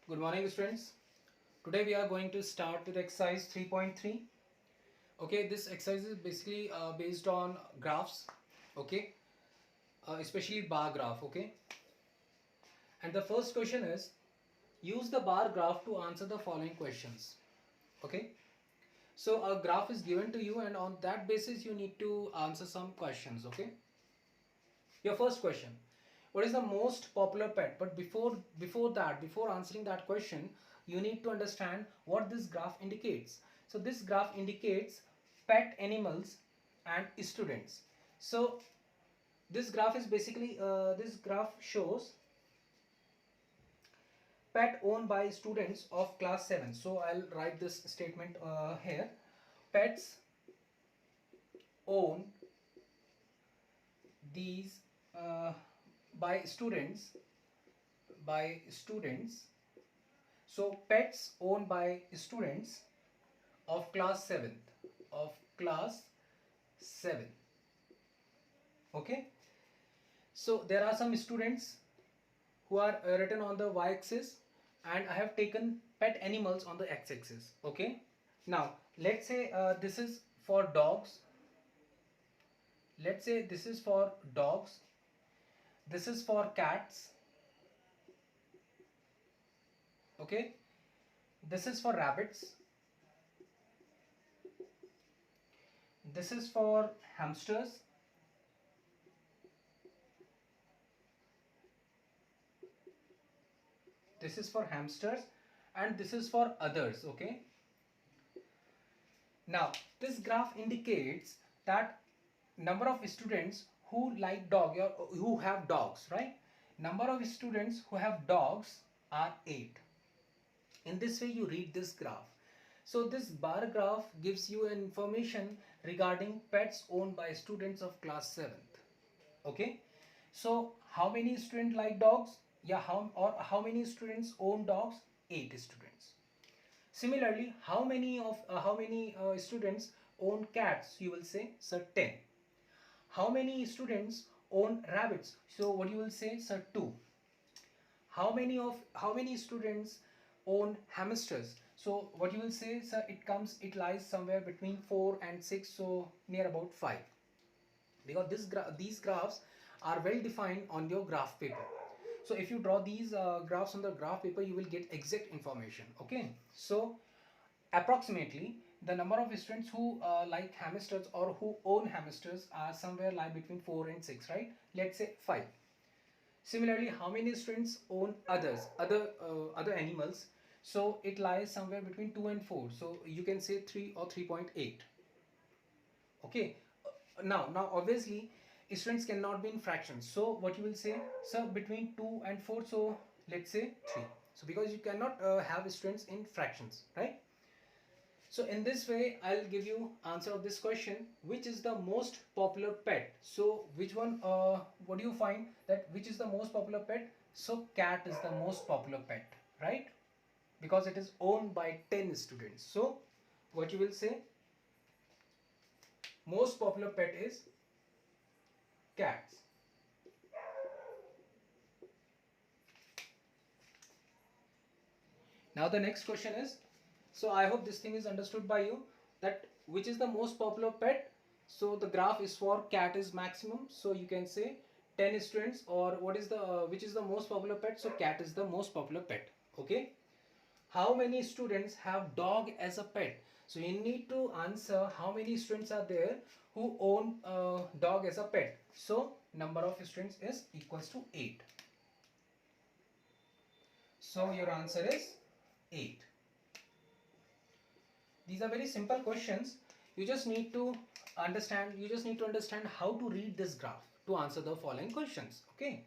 Good morning, students. Today we are going to start with exercise 3.3. Okay, this exercise is basically based on graphs. Okay, especially bar graph. Okay, and the first question is use the bar graph to answer the following questions. Okay, so a graph is given to you, and on that basis you need to answer some questions. Okay, your first question: what is the most popular pet? But before answering that question, you need to understand what this graph indicates. So this graph indicates pet animals and students. So this graph is basically this graph shows pet owned by students of class 7. So I'll write this statement here: pets owned these by students. So pets owned by students of class 7th, of class 7. Okay, so there are some students who are written on the y-axis, and I have taken pet animals on the x-axis. Okay, now let's say this is for dogs. Let's say this is for dogs, this is for cats. Okay, this is for rabbits, this is for hamsters, this is for hamsters, and this is for others. Okay, now this graph indicates that number of students who like dog or who have dogs, right? Number of students who have dogs are 8. In this way you read this graph. So this bar graph gives you information regarding pets owned by students of class 7th. Okay, so how many students like dogs? Yeah, how many students own dogs? 8 students. Similarly, how many students own cats? You will say, sir, 10. How many students own rabbits? So what you will say, sir, 2. How many students own hamsters? So what you will say, sir, it lies somewhere between 4 and 6, so near about 5. Because these graphs are well defined on your graph paper. So if you draw these graphs on the graph paper, you will get exact information. Okay, so approximately the number of students who like hamsters or who own hamsters are somewhere lie between 4 and 6, right? Let's say 5. Similarly, how many students own other animals? So it lies somewhere between 2 and 4, so you can say 3 or 3.8. Okay, now obviously students cannot be in fractions, so what you will say, sir, between 2 and 4, so let's say 3. So because you cannot have students in fractions, right? So in this way I'll give you answer of this question: which is the most popular pet? So which one, what do you find that which is the most popular pet? So cat is the most popular pet, right? Because it is owned by 10 students. So what you will say, most popular pet is cats. Now the next question is, so I hope this thing is understood by you, that which is the most popular pet. So the graph is for cat is maximum, so you can say 10 students, or what is the which is the most popular pet? So cat is the most popular pet. Okay, how many students have dog as a pet? So you need to answer how many students are there who own dog as a pet. So number of students is equals to 8. So your answer is 8. These are very simple questions. You just need to understand how to read this graph to answer the following questions. Okay,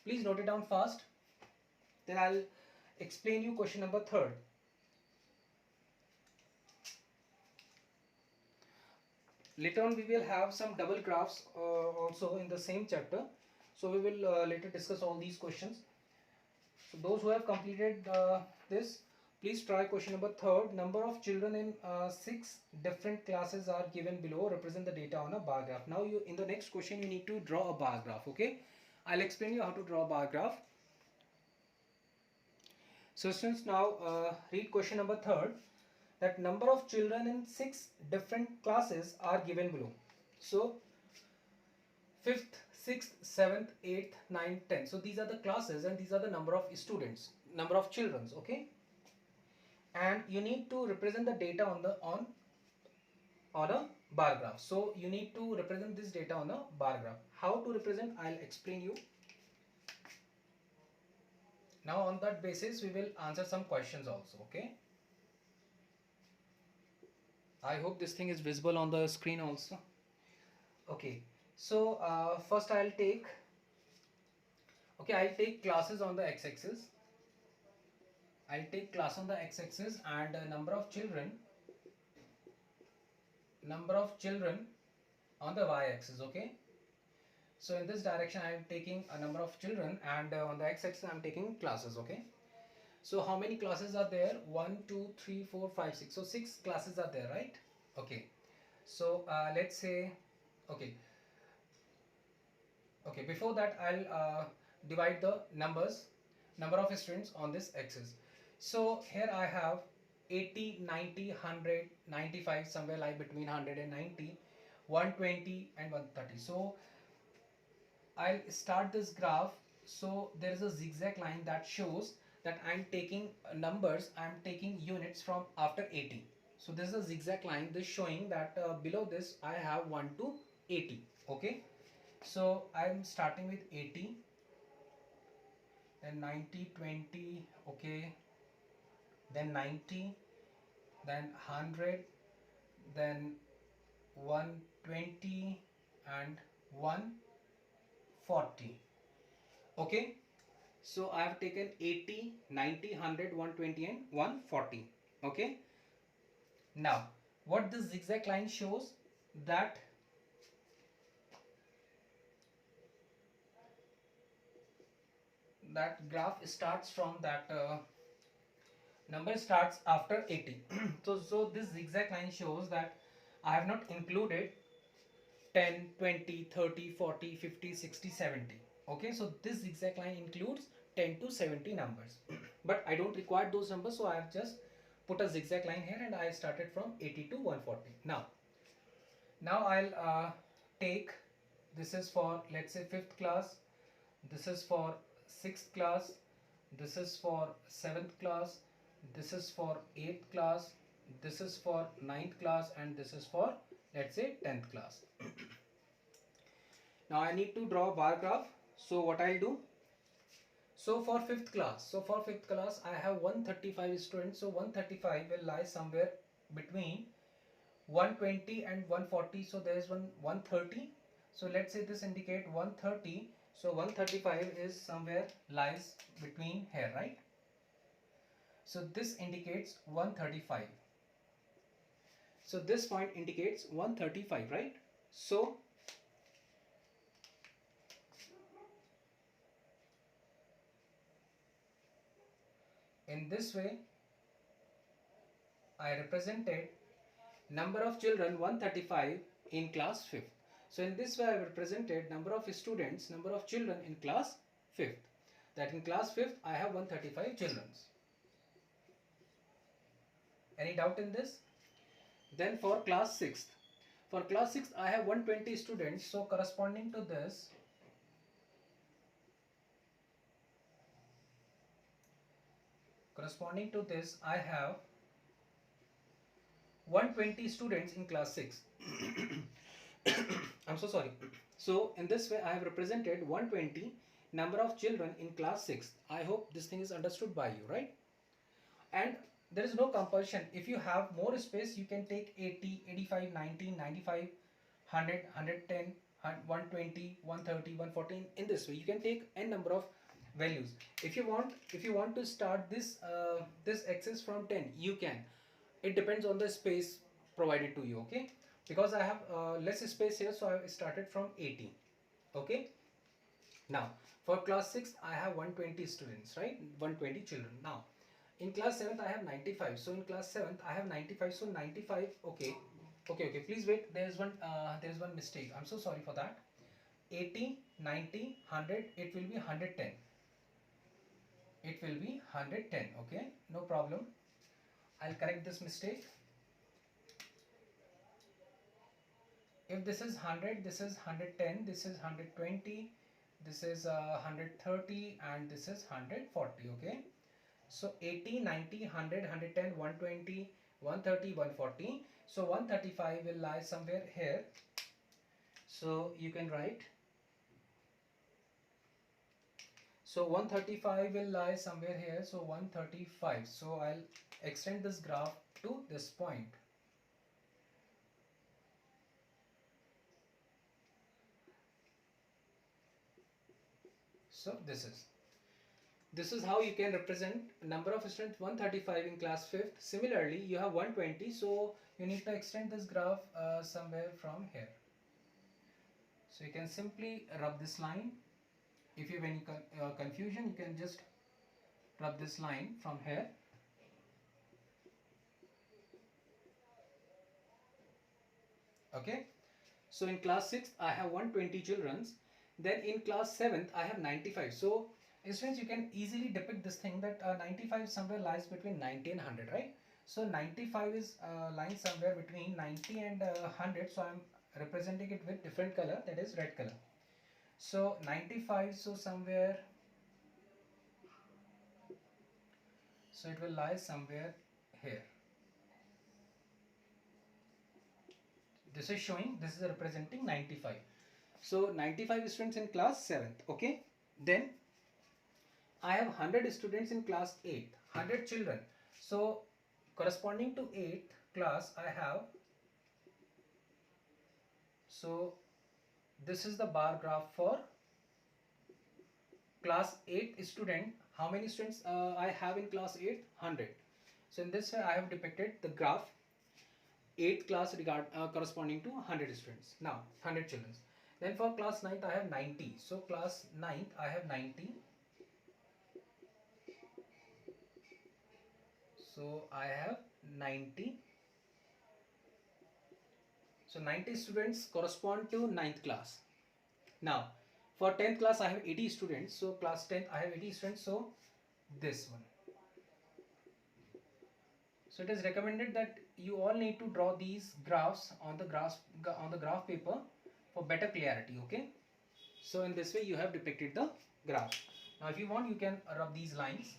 please note it down fast, then I'll explain you question number 3rd. Later on we will have some double graphs also in the same chapter, so we will later discuss all these questions. So those who have completed this, please try question number 3rd. Number of children in 6 different classes are given below. Represent the data on a bar graph. Now you, in the next question, you need to draw a bar graph. Okay, I'll explain you how to draw a bar graph. So students, now read question number third, that number of children in 6 different classes are given below. So 5th, 6th, 7th, 8th, 9th, 10th. So these are the classes and these are the number of students, number of children, okay? And you need to represent the data on a bar graph. So you need to represent this data on a bar graph. How to represent, I'll explain you. Now on that basis we will answer some questions also, okay? I hope this thing is visible on the screen also. Okay, so first I'll take classes on the x-axis. I'll take class on the x-axis and number of children on the y-axis, okay? So in this direction I am taking a number of children and on the x-axis I am taking classes, okay? So how many classes are there? 1, 2, 3, 4, 5, 6. So 6 classes are there, right? Okay. So let's say, okay, before that I'll divide the number of students on this axis. So here I have 80, 90, 100, 95, somewhere like between 100 and 90, 120 and 130. So I'll start this graph. So there is a zigzag line that shows that I'm taking numbers, I'm taking units from after 80. So this is a zigzag line, this showing that below this I have 1 to 80, okay? So I'm starting with 80, then 90, 20, okay, then 90, then 100, then 120 and 140, okay? So I have taken 80, 90, 100, 120 and 140, okay? Now what this zigzag line shows, that graph starts from that number starts after 80. so this zigzag line shows that I have not included 10, 20, 30, 40, 50, 60, 70. Okay, so this zigzag line includes 10 to 70 numbers. But I don't require those numbers, so I have just put a zigzag line here and I started from 80 to 140. Now I'll take, this is for let's say 5th class, this is for 6th class, this is for 7th class, this is for 8th class, this is for 9th class, and this is for let's say 10th class. Now I need to draw a bar graph. So what I'll do, so for 5th class, I have 135 students. So 135 will lie somewhere between 120 and 140. So there is 130. So let's say this indicate 130. So 135 is somewhere lies between here, right? So this indicates 135. So this point indicates 135, right? So in this way I represented number of children 135 in class 5th. So in this way I represented number of students, number of children in class 5th. That in class 5th I have 135 children. Any doubt in this? Then for class 6th, I have 120 students. So corresponding to this, I have 120 students in class 6. I'm so sorry. So in this way I have represented 120 number of children in class 6. I hope this thing is understood by you, right? And there is no compulsion. If you have more space, you can take 80, 85, 90, 95, 100, 110, 120, 130, 140. In this way you can take n number of values. If you want to start this this axis from 10, you can. It depends on the space provided to you, okay? Because I have less space here, so I have started from 80, okay? Now for class 6 I have 120 students, right? 120 children. Now in class 7th I have 95. So in class 7th I have 95. So 95, okay, please wait, there is one mistake. I'm so sorry for that. 80, 90, 100, it will be 110. it will be 110. Okay, no problem. I'll correct this mistake. If this is 100, this is 110, this is 120, this is 130, and this is 140. Okay, so 80, 90, 100, 110, 120, 130, 140. So 135 will lie somewhere here. So you can write. So 135 will lie somewhere here. So 135. So I'll extend this graph to this point. So this is how you can represent number of students 135 in class 5th. Similarly, you have 120, so you need to extend this graph somewhere from here. So you can simply rub this line. If you have any confusion, you can just rub this line from here. Okay, so in class 6th I have 120 children. Then in class 7th I have 95. So students, you can easily depict this thing that 95 somewhere lies between 90 and 100, right? So 95 is lying somewhere between 90 and 100. So I'm representing it with different color, that is red color. So 95, so somewhere, so it will lie somewhere here. This is showing, this is representing 95. So 95 students in class 7th. Okay, then I have 100 students in class 8th, 100 children. So corresponding to 8th class I have, so this is the bar graph for class 8 student. How many students I have in class 8? 100. So in this way I have depicted the graph 8th class corresponding to 100 students. Now 100 children. Then for class 9th I have 90. So class 9th I have 90. So I have 90. So 90 students correspond to 9th class. Now for 10th class I have 80 students. So class 10th I have 80 students. So this one. So it is recommended that you all need to draw these graphs on the graph paper for better clarity. Okay. So in this way you have depicted the graph. Now if you want, you can rub these lines.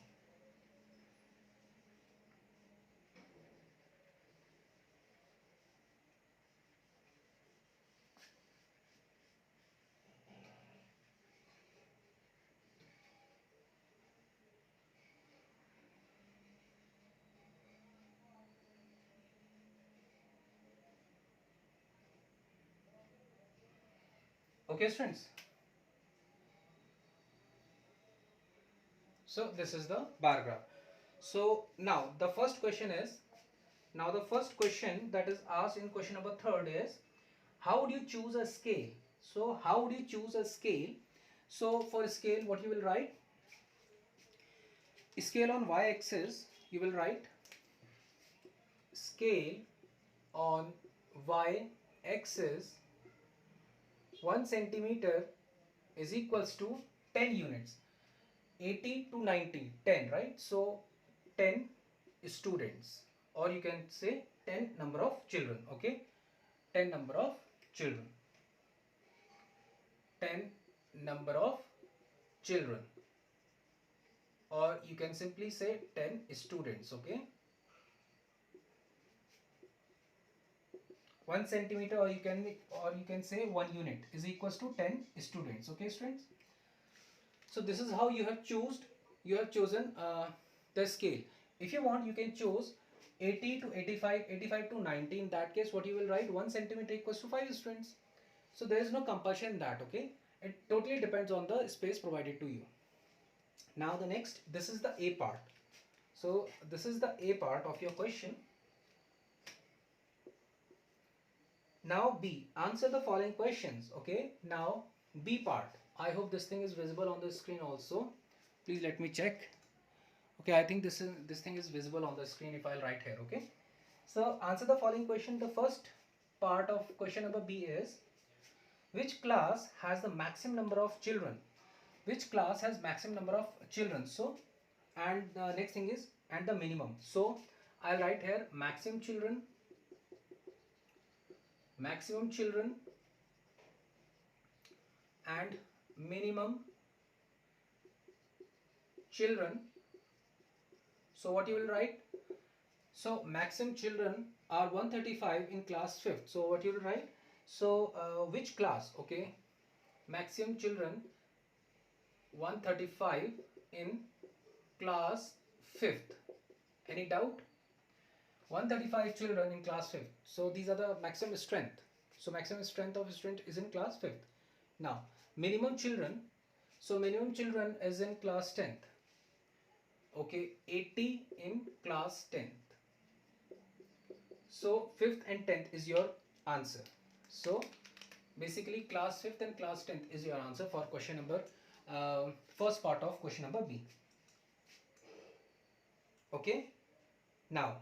Okay, students. So this is the bar graph. So now the first question that is asked in question number 3rd is, how would you choose a scale? So how would you choose a scale? So for scale, what you will write? Scale on y-axis, you will write scale on y-axis 1 centimeter is equals to 10 units. 80 to 90, 10, right? So 10 students, or you can say 10 number of children. Okay, 10 number of children, 10 number of children, or you can simply say 10 students. Okay, 1 centimeter, or you can say 1 unit is equals to 10 students. Okay, students. So this is how you have chosen the scale. If you want, you can choose 80 to 85, 85 to 90. In that case, what you will write, 1 centimeter equals to 5 students. So there is no compulsion in that. Okay, it totally depends on the space provided to you. Now the next, this is the A part. So this is the A part of your question. Now B, answer the following questions. Okay, now B part. I hope this thing is visible on the screen also. Please let me check. Okay, I think this thing is visible on the screen if I'll write here. Okay, so answer the following question. The first part of question number B is, which class has the maximum number of children? Which class has maximum number of children? So and the next thing is and the minimum. So I'll write here maximum children and minimum children. So what you will write? So maximum children are 135 in class 5th. So what you will write? So which class? Okay, maximum children 135 in class 5th. Any doubt? 135 children in class 5th. So these are the maximum strength. So maximum strength of a student is in class 5th. Now minimum children. So minimum children is in class 10th. Okay, 80 in class 10th. So 5th and 10th is your answer. So basically class 5th and class 10th is your answer for question number first part of question number B. Okay, now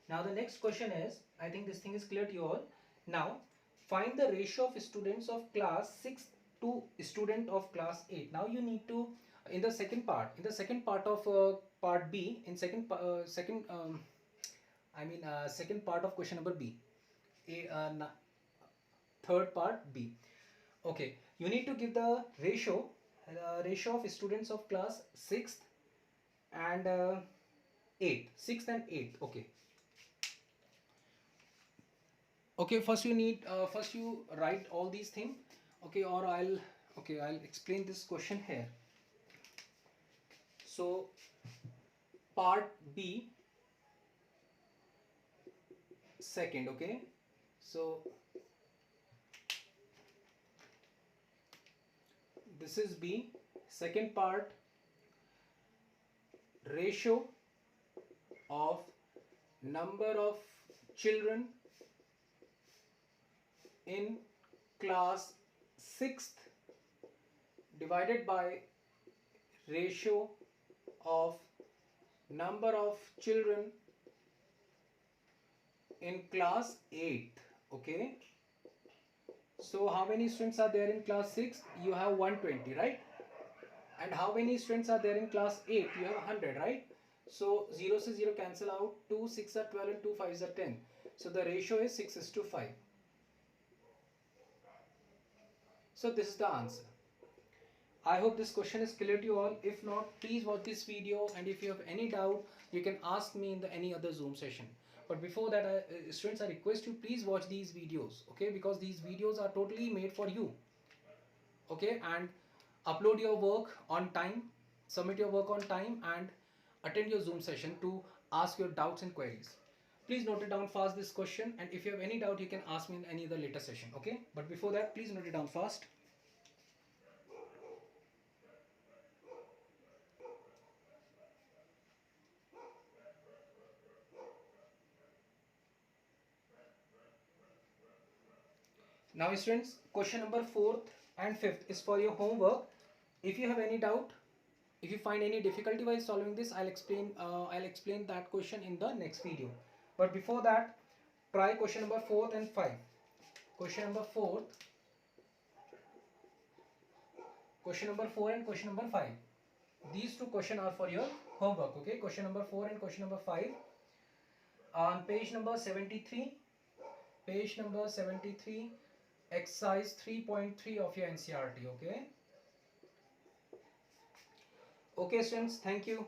the next question is, I think this thing is clear to you all. Now find the ratio of students of class 6 to student of class 8. Now you need to, in the second part of part B, in second part of question number B, third part B. Okay, you need to give the ratio of students of class 6th and 8th, 6th and 8th. Okay, first you need first you write all these things. Okay, or I'll explain this question here. So part B, second. Okay, so this is B, second part, ratio of number of children in class 6th divided by ratio of number of children in class 8th. Okay, so how many students are there in class 6? You have 120, right? And how many students are there in class 8? You have 100, right? So 0 से 0 cancel out. 2 6 are 12 and 2 5 are 10. So the ratio is 6:5. So this is the answer. I hope this question is clear to you all. If not, please watch this video, and if you have any doubt, you can ask me in the any other Zoom session. But before that, students, I request you please watch these videos, okay? Because these videos are totally made for you, okay? And upload your work on time, submit your work on time, and attend your Zoom session to ask your doubts and queries. Please note it down fast this question, and if you have any doubt, you can ask me in any other later session, okay? But before that, please note it down fast. Now students, question number 4th and 5th is for your homework. If you have any doubt, if you find any difficulty while solving this, I'll explain that question in the next video. But before that, try question number 4th and 5. Question number 4th, question number 4 and question number 5. These two questions are for your homework, okay? Question number 4 and question number 5. On page number 73, exercise 3.3 of your NCERT, okay? Okay students, thank you.